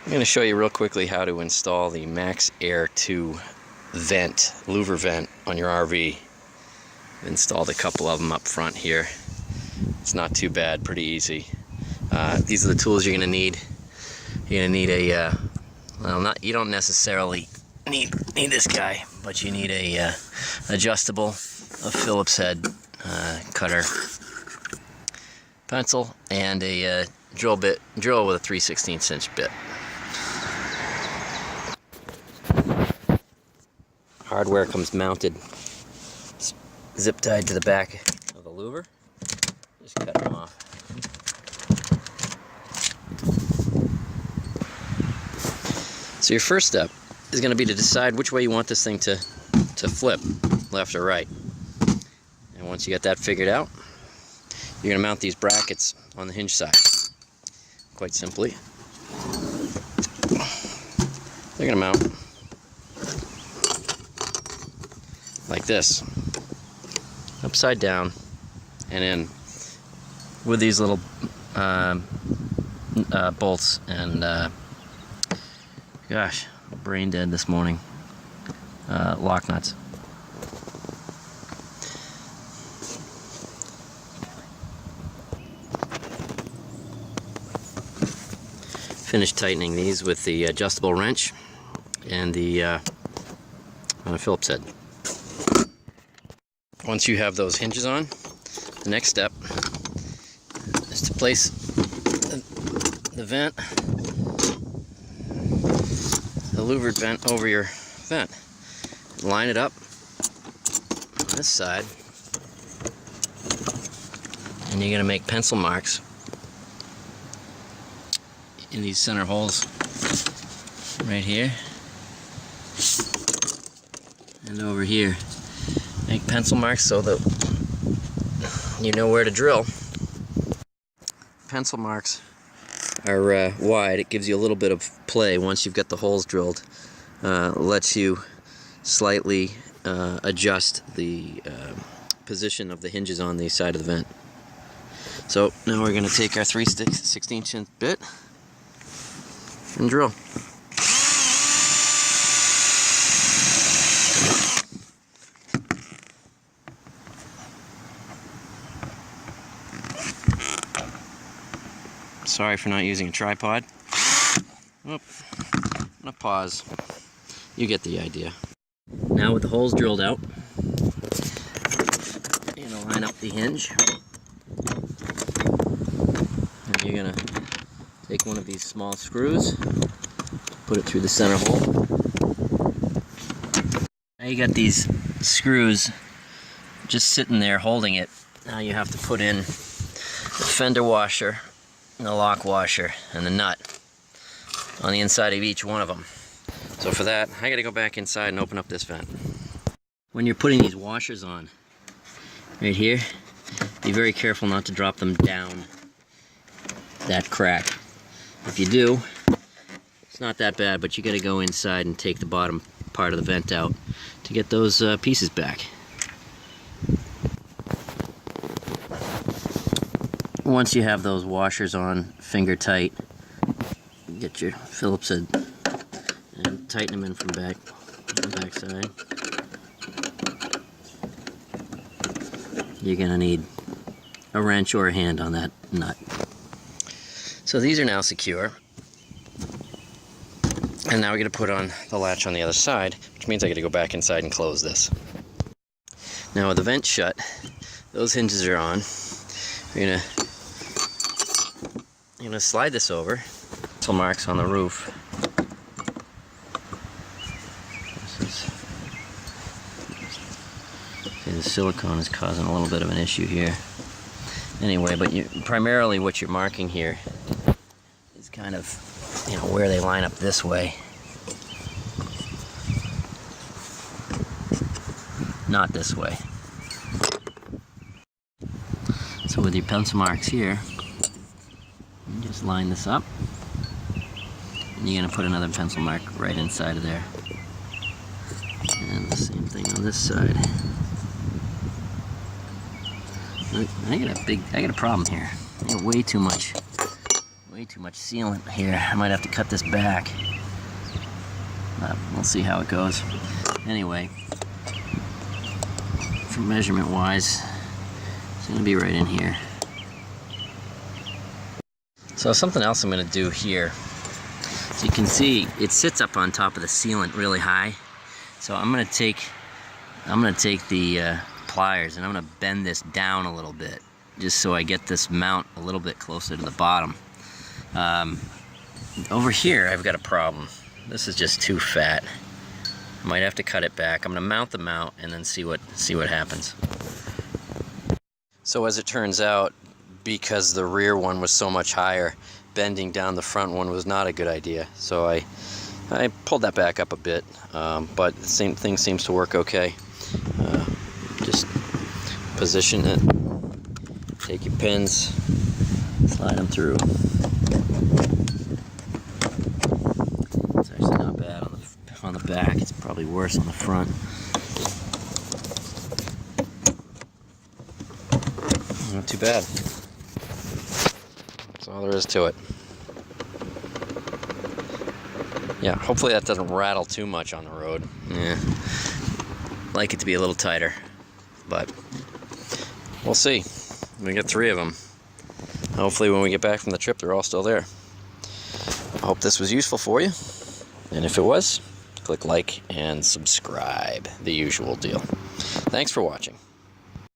I'm going to show you real quickly how to install the MaxxAir II vent, louver vent on your RV. I've installed a couple of them up front here. It's not too bad, pretty easy. These are the tools you're going to need. You're going to need a, you don't necessarily need this guy, but you need a adjustable, a Phillips head cutter, pencil, and a drill with a 3/16 inch bit. Hardware comes mounted, zip tied to the back of the louver. Just cut them off. So your first step is going to be to decide which way you want this thing to flip, left or right. And once you get that figured out, you're going to mount these brackets on the hinge side. Quite simply, they're going to mount like this, upside down and in, with these little bolts and gosh, brain dead this morning, lock nuts. Finish tightening these with the adjustable wrench and the Phillips head. Once you have those hinges on, the next step is to place the vent, the louvered vent, over your vent. Line it up on this side, and you're going to make pencil marks in these center holes right here and over here. Make pencil marks so that you know where to drill. Pencil marks are wide. It gives you a little bit of play once you've got the holes drilled. Lets you slightly adjust the position of the hinges on the side of the vent. So now we're going to take our 3/16 inch bit and drill. Sorry for not using a tripod. Oop. I'm gonna pause. You get the idea. Now with the holes drilled out, you're gonna line up the hinge. And you're gonna take one of these small screws, put it through the center hole. Now you got these screws just sitting there holding it. Now you have to put in the fender washer, the lock washer, and the nut on the inside of each one of them. So for that, I got to go back inside and open up this vent. When you're putting these washers on, right here, be very careful not to drop them down that crack. If you do, it's not that bad, but you got to go inside and take the bottom part of the vent out to get those pieces back. Once you have those washers on, finger tight, get your Phillips head and tighten them in from the back side. You're gonna need a wrench or a hand on that nut. So these are now secure, and now we're gonna put on the latch on the other side, which means I gotta go back inside and close this. Now with the vent shut, those hinges are on. You're gonna slide this over. Pencil marks on the roof. See, the silicone is causing a little bit of an issue here. Anyway, but primarily what you're marking here is kind of, where they line up this way. Not this way. So with your pencil marks here, you just line this up, and you're going to put another pencil mark right inside of there. And the same thing on this side. Look, I got a problem here. I got way too way too much sealant here. I might have to cut this back. We'll see how it goes. Anyway, for measurement wise, it's going to be right in here. So something else I'm going to do here. So you can see it sits up on top of the sealant really high. So I'm going to take the pliers and I'm going to bend this down a little bit, just so I get this mount a little bit closer to the bottom. Over here I've got a problem. This is just too fat. I might have to cut it back. I'm going to mount the mount and then see what happens. So as it turns out, because the rear one was so much higher, bending down the front one was not a good idea. So I pulled that back up a bit, but the same thing seems to work okay. Just position it, take your pins, slide them through. It's actually not bad on the back. It's probably worse on the front. Not too bad. That's all there is to it. Yeah, hopefully that doesn't rattle too much on the road. Yeah, like it to be a little tighter, but we'll see. We got 3 of them. Hopefully when we get back from the trip, they're all still there. I hope this was useful for you, and if it was, click like and subscribe, the usual deal. Thanks for watching.